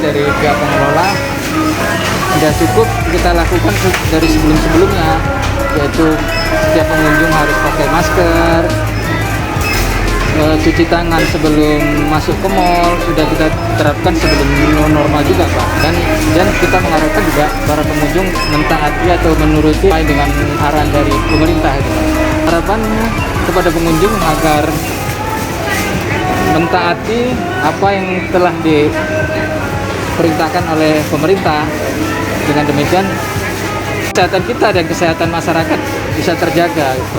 Dari pihak pengelola sudah cukup kita lakukan dari sebelum-sebelumnya, yaitu setiap pengunjung harus pakai masker, cuci tangan sebelum masuk ke mall sudah kita terapkan sebelum normal juga Pak, dan kita mengharapkan juga para pengunjung mentaati atau menuruti dengan arahan dari pemerintah gitu. Harapannya kepada pengunjung agar mentaati apa yang telah diperintahkan oleh pemerintah. Dengan demikian kesehatan kita dan kesehatan masyarakat bisa terjaga gitu.